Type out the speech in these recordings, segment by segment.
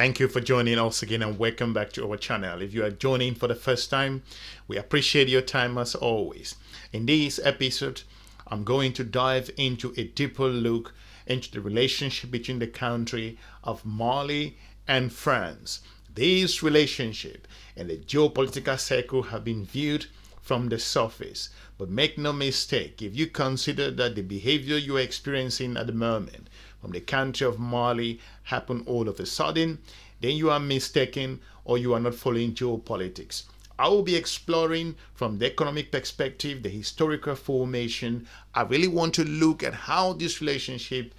Thank you for joining us again and welcome back to our channel. If you are joining for the first time, we appreciate your time as always. In this episode, I'm going to dive into a deeper look into the relationship between the country of Mali and France. This relationship and the geopolitical circle have been viewed from the surface. But make no mistake, if you consider that the behavior you are experiencing at the moment from the country of Mali happened all of a sudden, then you are mistaken or you are not following geopolitics. I will be exploring from the economic perspective, the historical formation. I really want to look at how this relationship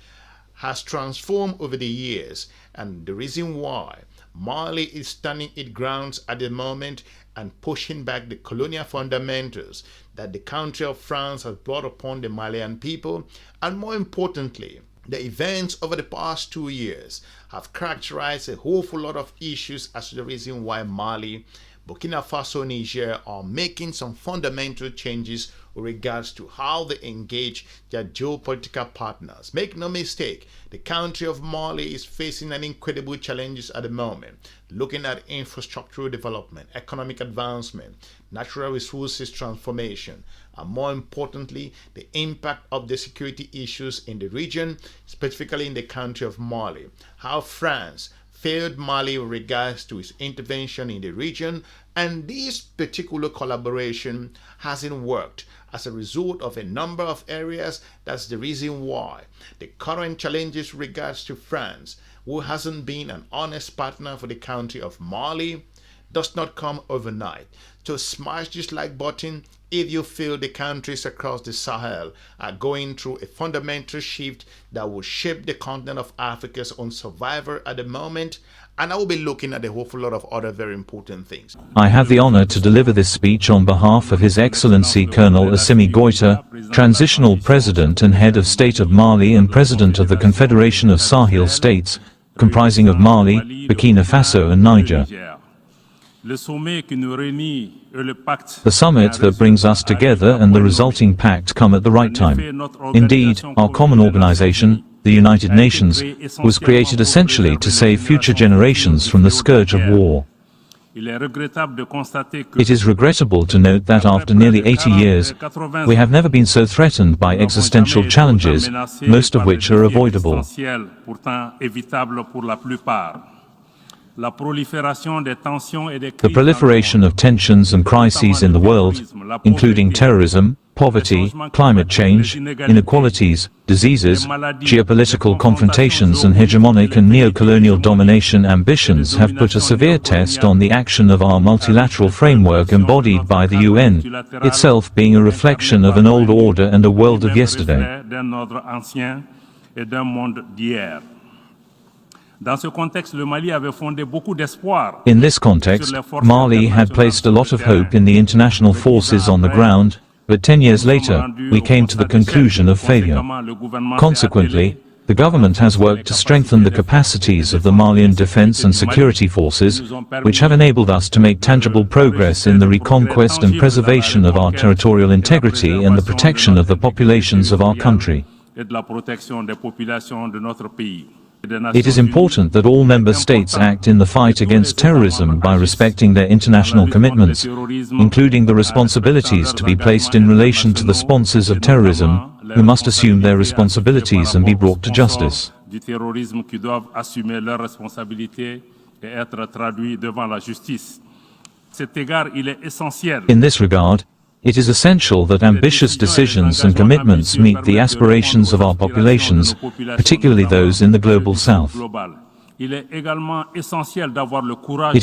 has transformed over the years and the reason why Mali is standing its grounds at the moment and pushing back the colonial fundamentals that the country of France has brought upon the Malian people, and more importantly, the events over the past 2 years have characterized a whole lot of issues as to the reason why Mali, Burkina Faso, Niger are making some fundamental changes with regards to how they engage their geopolitical partners. Make no mistake, the country of Mali is facing an incredible challenges at the moment, looking at infrastructural development, economic advancement, natural resources transformation, and more importantly, the impact of the security issues in the region, specifically in the country of Mali. How France failed Mali with regards to its intervention in the region, and this particular collaboration hasn't worked as a result of a number of areas. That's the reason why the current challenges with regards to France, who hasn't been an honest partner for the country of Mali, does not come overnight. So smash this like button if you feel the countries across the Sahel are going through a fundamental shift that will shape the continent of Africa's own survival at the moment. And I will be looking at a whole lot of other very important things. I have the honor to deliver this speech on behalf of His Excellency Colonel Assimi Goita, Transitional President and Head of State of Mali and President of the Confederation of Sahel States, comprising of Mali, Burkina Faso and Niger. The summit that brings us together and the resulting pact come at the right time. Indeed, our common organization, the United Nations, was created essentially to save future generations from the scourge of war. It is regrettable to note that after nearly 80 years, we have never been so threatened by existential challenges, most of which are avoidable. The proliferation of tensions and crises in the world, including terrorism, poverty, climate change, inequalities, diseases, geopolitical confrontations and hegemonic and neo-colonial domination ambitions have put a severe test on the action of our multilateral framework embodied by the UN, itself being a reflection of an old order and a world of yesterday. In this context, Mali had placed a lot of hope in the international forces on the ground, but 10 years later, we came to the conclusion of failure. Consequently, the government has worked to strengthen the capacities of the Malian defense and security forces, which have enabled us to make tangible progress in the reconquest and preservation of our territorial integrity and the protection of the populations of our country. It is important that all member states act in the fight against terrorism by respecting their international commitments, including the responsibilities to be placed in relation to the sponsors of terrorism, who must assume their responsibilities and be brought to justice. In this regard, it is essential that ambitious decisions and commitments meet the aspirations of our populations, particularly those in the global south. It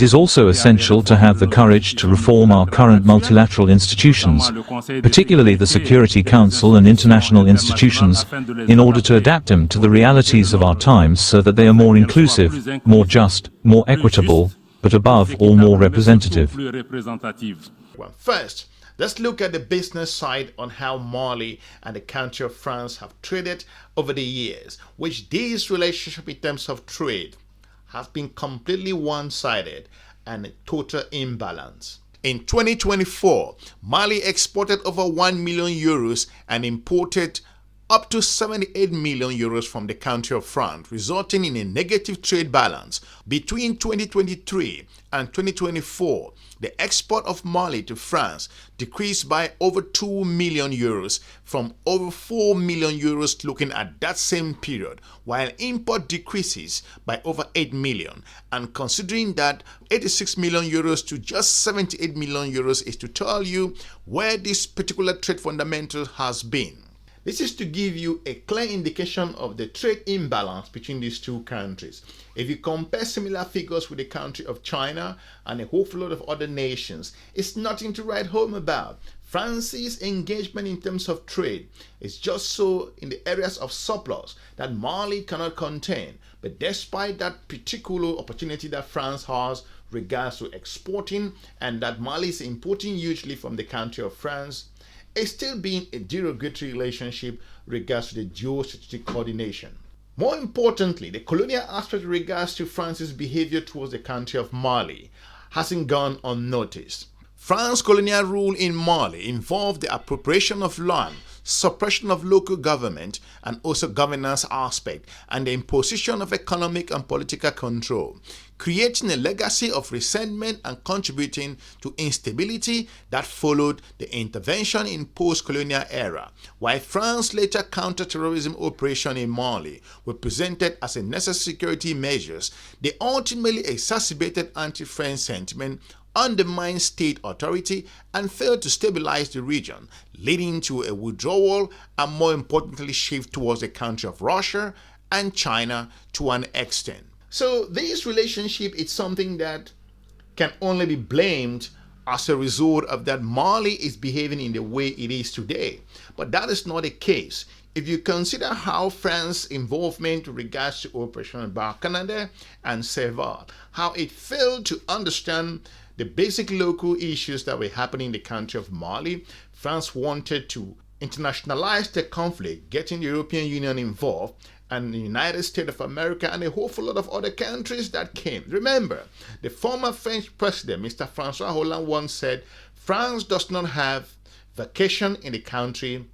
is also essential to have the courage to reform our current multilateral institutions, particularly the Security Council and international institutions, in order to adapt them to the realities of our times so that they are more inclusive, more just, more equitable, but above all more representative. Well, first, let's look at the business side on how Mali and the country of France have traded over the years, which this relationship in terms of trade has been completely one-sided and a total imbalance. In 2024, Mali exported over 1 million euros and imported up to 78 million euros from the country of France, resulting in a negative trade balance. Between 2023 and 2024, the export of Mali to France decreased by over 2 million euros from over 4 million euros looking at that same period, while import decreases by over 8 million. And considering that 86 million euros to just 78 million euros is to tell you where this particular trade fundamental has been. This is to give you a clear indication of the trade imbalance between these two countries. If you compare similar figures with the country of China and a whole lot of other nations, it's nothing to write home about. France's engagement in terms of trade is just so in the areas of surplus that Mali cannot contain. But despite that particular opportunity that France has regards to exporting and that Mali is importing hugely from the country of France, it's still been a derogatory relationship regards to the geostrategic coordination. More importantly, the colonial aspect regards to France's behavior towards the country of Mali hasn't gone unnoticed. France's colonial rule in Mali involved the appropriation of land, suppression of local government and also governance aspect, and the imposition of economic and political control, creating a legacy of resentment and contributing to instability that followed the intervention in post-colonial era. While France's later counter-terrorism operation in Mali were presented as a necessary security measures, they ultimately exacerbated anti-French sentiment, undermined state authority, and failed to stabilize the region, leading to a withdrawal and, more importantly, shift towards the country of Russia and China to an extent. So this relationship is something that can only be blamed as a result of that Mali is behaving in the way it is today. But that is not the case. If you consider how France's involvement with regards to Operation Barkhane and Senegal, how it failed to understand the basic local issues that were happening in the country of Mali, France wanted to internationalize the conflict, getting the European Union involved, and the United States of America and a whole lot of other countries that came. Remember, the former French president, Mr. François Hollande, once said, France does not have vacation in the country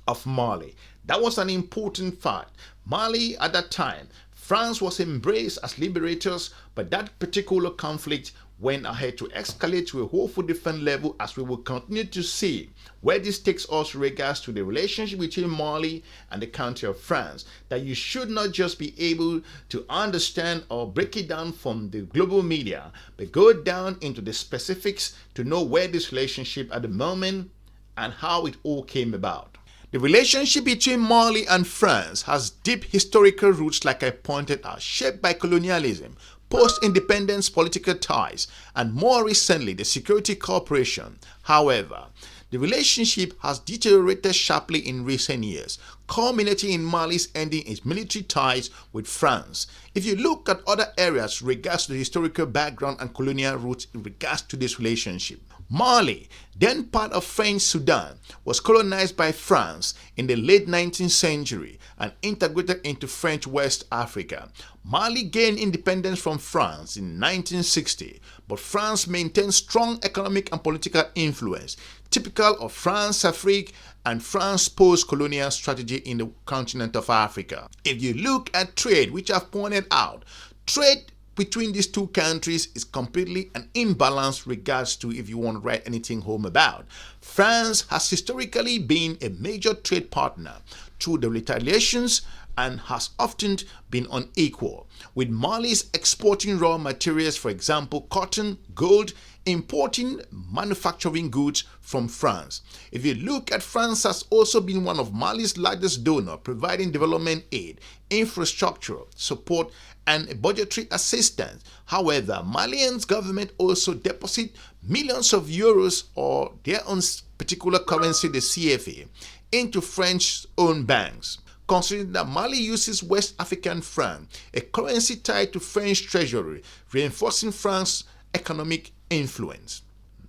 of Mali. That was an important fact. Mali at that time, France was embraced as liberators, but that particular conflict went ahead to escalate to a whole different level, as we will continue to see where this takes us in regards to the relationship between Mali and the country of France, that you should not just be able to understand or break it down from the global media, but go down into the specifics to know where this relationship at the moment and how it all came about. The relationship between Mali and France has deep historical roots, like I pointed out, shaped by colonialism, post-independence political ties, and more recently the security cooperation. However, the relationship has deteriorated sharply in recent years, culminating in Mali's ending its military ties with France. If you look at other areas regards to the historical background and colonial roots in regards to this relationship, Mali, then part of French Sudan, was colonized by France in the late 19th century and integrated into French West Africa. Mali gained independence from France in 1960, but France maintained strong economic and political influence, typical of France Afrique and France's post-colonial strategy in the continent of Africa. If you look at trade, which I've pointed out, trade between these two countries is completely an imbalance regards to if you want to write anything home about. France has historically been a major trade partner through the retaliations and has often been unequal, with Mali's exporting raw materials, for example, cotton, gold, importing manufacturing goods from France. If you look at, France has also been one of Mali's largest donors, providing development aid, infrastructure support, and budgetary assistance. However, Malian's government also deposit millions of euros or their own particular currency, the CFA, into French-owned banks. Considering that Mali uses West African franc, a currency tied to French treasury, reinforcing France's economic influence.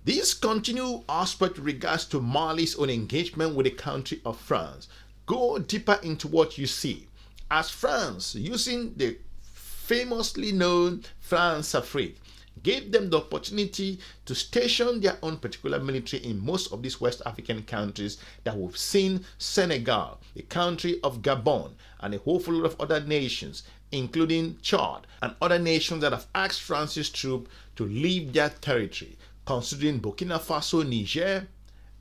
This continued aspect regards to Mali's own engagement with the country of France. Go deeper into what you see. As France, using the famously known France Afrique, gave them the opportunity to station their own particular military in most of these West African countries that we've seen: Senegal, the country of Gabon, and a whole lot of other nations, including Chad and other nations that have asked France's troops to leave their territory, considering Burkina Faso, Niger,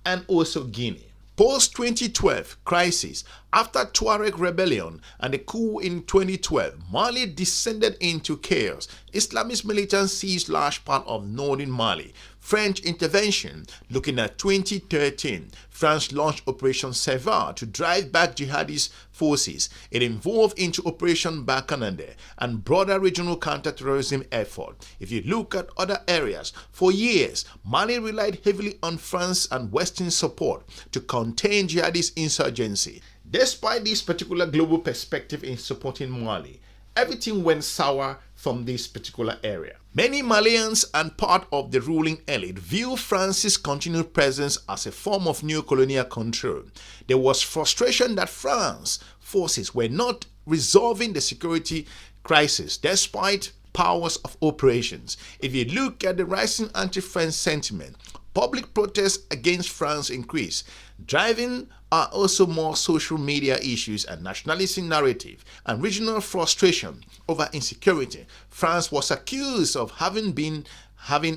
and also Guinea. Post-2012 crisis, after Tuareg rebellion and the coup in 2012, Mali descended into chaos. Islamist militants seized large part of northern Mali. French intervention. Looking at 2013, France launched Operation Sévar to drive back jihadist forces. It involved into Operation Barkhane and broader regional counter-terrorism effort. If you look at other areas, for years, Mali relied heavily on France and Western support to contain jihadist insurgency. Despite this particular global perspective in supporting Mali, everything went sour from this particular area. Many Malians and part of the ruling elite view France's continued presence as a form of new colonial control. There was frustration that France forces were not resolving the security crisis despite powers of operations. If you look at the rising anti-French sentiment, public protests against France increased. Driving are also more social media issues and nationalistic narrative and regional frustration over insecurity. France was accused of having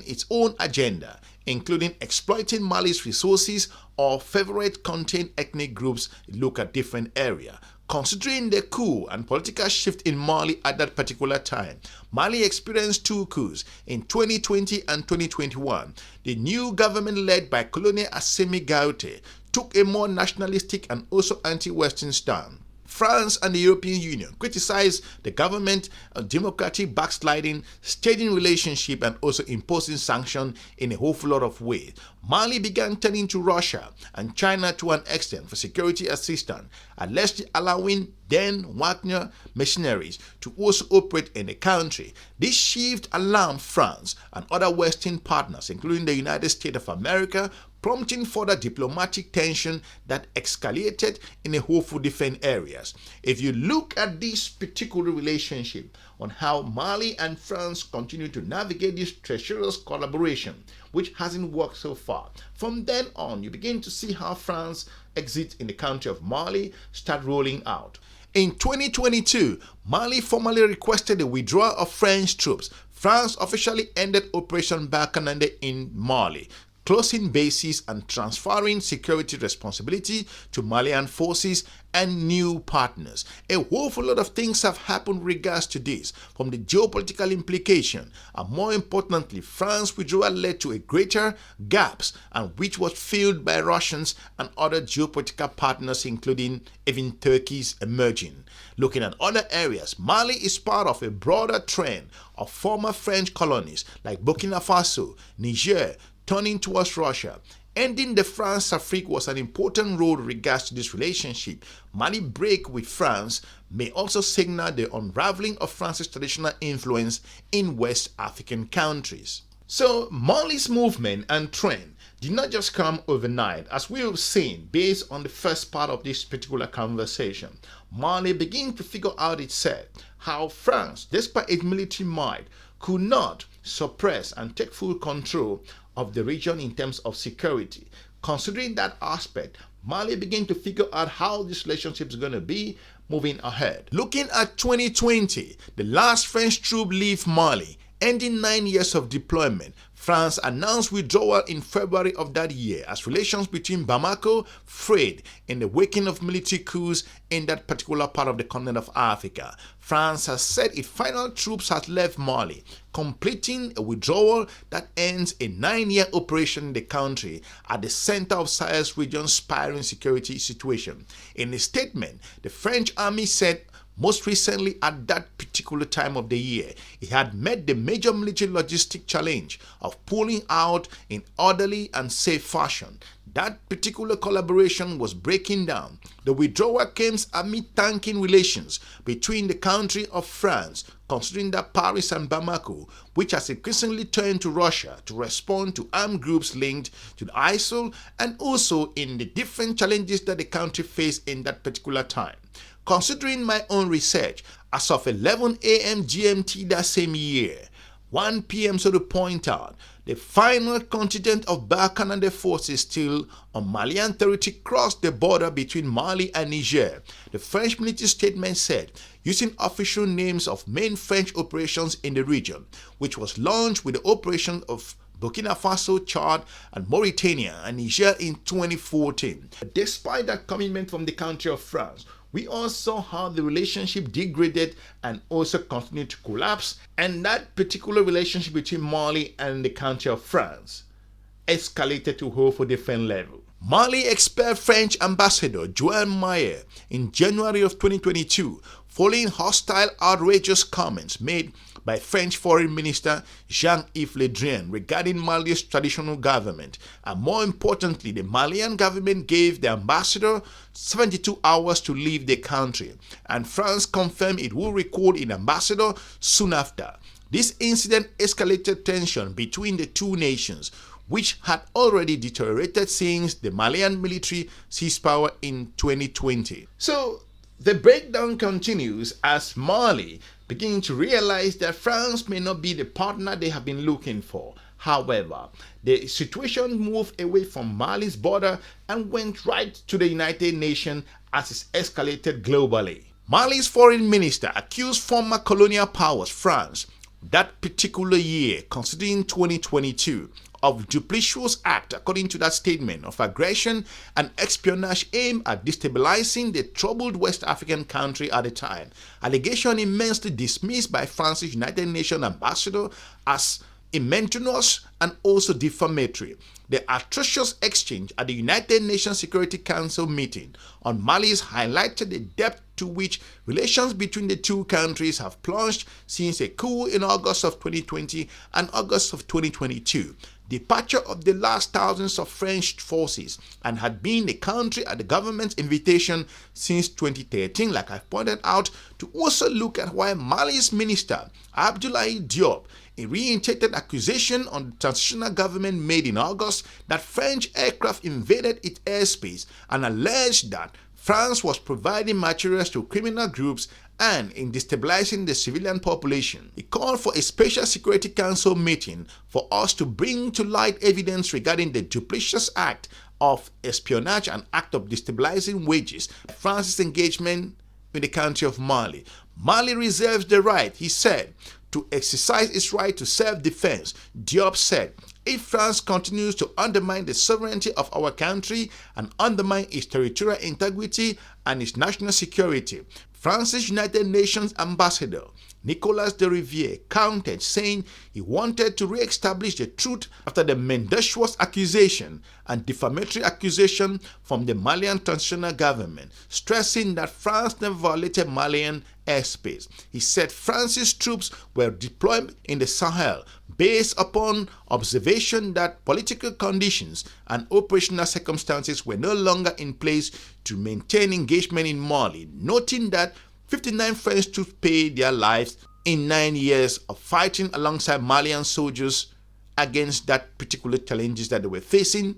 its own agenda, including exploiting Mali's resources or favorite contain ethnic groups. Look at different areas. Considering the coup and political shift in Mali at that particular time, Mali experienced two coups in 2020 and 2021. The new government led by Colonial Goita took a more nationalistic and also anti-Western stand. France and the European Union criticized the government democratic backsliding, staging relationship, and also imposing sanctions in a whole lot of ways. Mali began turning to Russia and China to an extent for security assistance, allegedly allowing then Wagner mercenaries to also operate in the country. This shift alarmed France and other Western partners, including the United States of America, prompting further diplomatic tension that escalated in a whole few different areas. If you look at this particular relationship on how Mali and France continue to navigate this treacherous collaboration, which hasn't worked so far, from then on you begin to see how France exits in the country of Mali start rolling out. In 2022, Mali formally requested the withdrawal of French troops. France officially ended Operation Barkhane in Mali, closing bases and transferring security responsibility to Malian forces and new partners. A whole lot of things have happened regards to this, from the geopolitical implication, and more importantly, France's withdrawal led to a greater gaps, and which was filled by Russians and other geopolitical partners, including even Turkey's emerging. Looking at other areas, Mali is part of a broader trend of former French colonies like Burkina Faso, Niger, turning towards Russia. Ending the France-Afrique was an important role in regards to this relationship. Mali break with France may also signal the unraveling of France's traditional influence in West African countries. So Mali's movement and trend did not just come overnight, as we have seen based on the first part of this particular conversation. Mali began to figure out itself how France, despite its military might, could not suppress and take full control of the region in terms of security. Considering that aspect, Mali began to figure out how this relationship is going to be moving ahead. Looking at 2020, the last French troop leave Mali, ending 9 years of deployment. France announced withdrawal in February of that year as relations between Bamako frayed in the wake of military coups in that particular part of the continent of Africa. France has said its final troops has left Mali, completing a withdrawal that ends a 9-year operation in the country at the center of Sahel's region's spiraling security situation. In a statement, the French army said most recently at that particular time of the year, it had met the major military logistic challenge of pulling out in orderly and safe fashion. That particular collaboration was breaking down. The withdrawal came amid tanking relations between the country of France, considering that Paris and Bamako, which has increasingly turned to Russia to respond to armed groups linked to the ISIL, and also in the different challenges that the country faced in that particular time. Considering my own research, as of 11 a.m. GMT that same year, 1 p.m. So to point out, the final contingent of Burkina forces still on Malian territory crossed the border between Mali and Niger. The French military statement said, using official names of main French operations in the region, which was launched with the operation of Burkina Faso, Chad, and Mauritania and Niger in 2014. Despite that commitment from the country of France, we all saw how the relationship degraded and also continued to collapse, and that particular relationship between Mali and the country of France escalated to a whole different level. Mali expelled French ambassador Joan Meyer in January of 2022 following hostile, outrageous comments made by French Foreign Minister Jean-Yves Le Drian regarding Mali's traditional government, and more importantly, the Malian government gave the ambassador 72 hours to leave the country, and France confirmed it will recall an ambassador soon after. This incident escalated tension between the two nations, which had already deteriorated since the Malian military seized power in 2020. So the breakdown continues as Mali begin to realize that France may not be the partner they have been looking for. However, the situation moved away from Mali's border and went right to the United Nations as it escalated globally. Mali's foreign minister accused former colonial powers, France, that particular year, considering 2022, of duplicitous act, according to that statement, of aggression and espionage aimed at destabilizing the troubled West African country at the time. Allegation immensely dismissed by France's United Nations ambassador as impetuous and also defamatory. The atrocious exchange at the United Nations Security Council meeting on Mali's highlighted the depth to which relations between the two countries have plunged since a coup in August of 2020 and August of 2022. Departure of the last thousands of French forces and had been the country at the government's invitation since 2013, like I've pointed out, to also look at why Mali's minister Abdoulaye Diop, a reiterated accusation on the transitional government made in August that French aircraft invaded its airspace and alleged that France was providing materials to criminal groups and in destabilizing the civilian population. He called for a special Security Council meeting for us to bring to light evidence regarding the duplicitous act of espionage and act of destabilizing wages, France's engagement in the country of Mali. Mali reserves the right, he said, to exercise its right to self-defense. Diop said, if France continues to undermine the sovereignty of our country and undermine its territorial integrity and its national security, France's United Nations ambassador Nicolas de Rivière countered, saying he wanted to re-establish the truth after the mendacious accusation and defamatory accusation from the Malian transitional government, stressing that France never violated Malian airspace. He said France's troops were deployed in the Sahel based upon observation that political conditions and operational circumstances were no longer in place to maintain engagement in Mali, noting that 59 French troops paid their lives in 9 years of fighting alongside Malian soldiers against that particular challenges that they were facing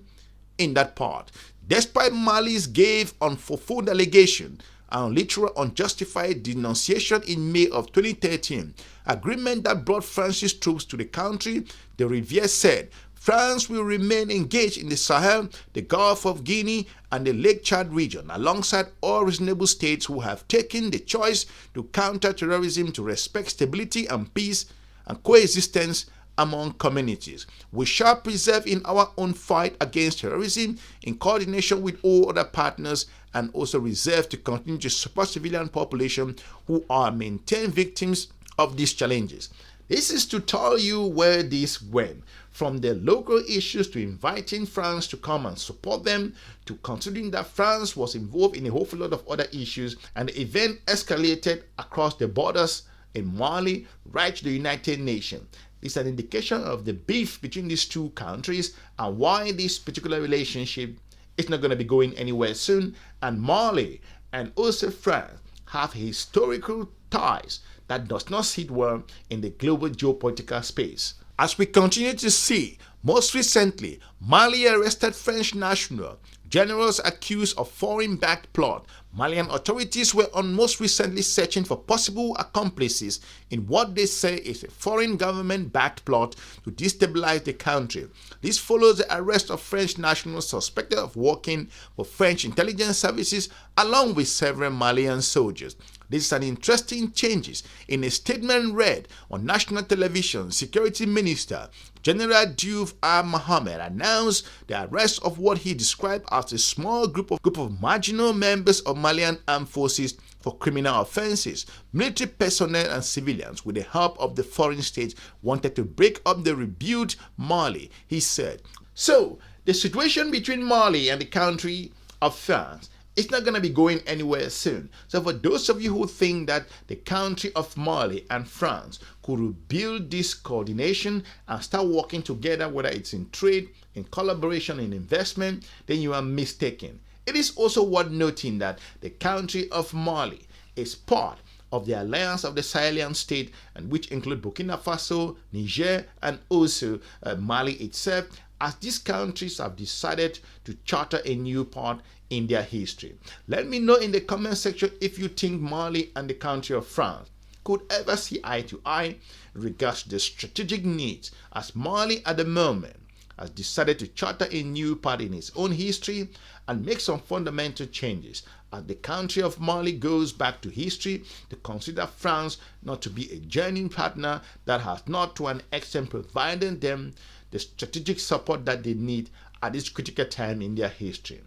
in that part. Despite Mali's gave unfulfilled allegation and literal unjustified denunciation in May of 2013, agreement that brought France's troops to the country, de Rivière said, France will remain engaged in the Sahel, the Gulf of Guinea, and the Lake Chad region, alongside all reasonable states who have taken the choice to counter terrorism, to respect stability and peace and coexistence among communities. We shall persevere in our own fight against terrorism in coordination with all other partners, and also reserve to continue to support civilian population who are maintained victims of these challenges. This is to tell you where this went, from the local issues to inviting France to come and support them, to considering that France was involved in a whole lot of other issues, and the event escalated across the borders in Mali right to the United Nations. It's an indication of the beef between these two countries and why this particular relationship is not going to be going anywhere soon. And Mali and also France have historical ties that does not sit well in the global geopolitical space. As we continue to see, most recently, Mali arrested French national generals accused of foreign-backed plot Malian authorities were most recently searching for possible accomplices in what they say is a foreign government-backed plot to destabilize the country. This follows the arrest of French nationals suspected of working for French intelligence services along with several Malian soldiers. This is an interesting change. In a statement read on national television, Security Minister General Diouf Mohamed announced the arrest of what he described as a small group of marginal members of Malian armed forces for criminal offenses. Military personnel and civilians, with the help of the foreign state, wanted to break up the rebuilt Mali, he said. So, the situation between Mali and the country of France, it's not going to be going anywhere soon. So for those of you who think that the country of Mali and France could rebuild this coordination and start working together, whether it's in trade, in collaboration, in investment, then you are mistaken. It is also worth noting that the country of Mali is part of the Alliance of the Sahelian state, and which include Burkina Faso, Niger, and also Mali itself, as these countries have decided to charter a new part in their history. Let me know in the comment section if you think Mali and the country of France could ever see eye to eye in regards to the strategic needs, as Mali at the moment has decided to charter a new part in its own history and make some fundamental changes, as the country of Mali goes back to history to consider France not to be a genuine partner that has not to an extent provided them the strategic support that they need at this critical time in their history.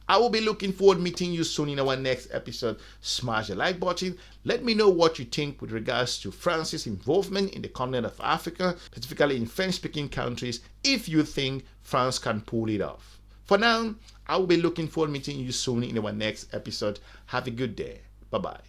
I will be looking forward to meeting you soon in our next episode. Smash the like button. Let me know what you think with regards to France's involvement in the continent of Africa, specifically in French-speaking countries, if you think France can pull it off. For now, I will be looking forward to meeting you soon in our next episode. Have a good day. Bye-bye.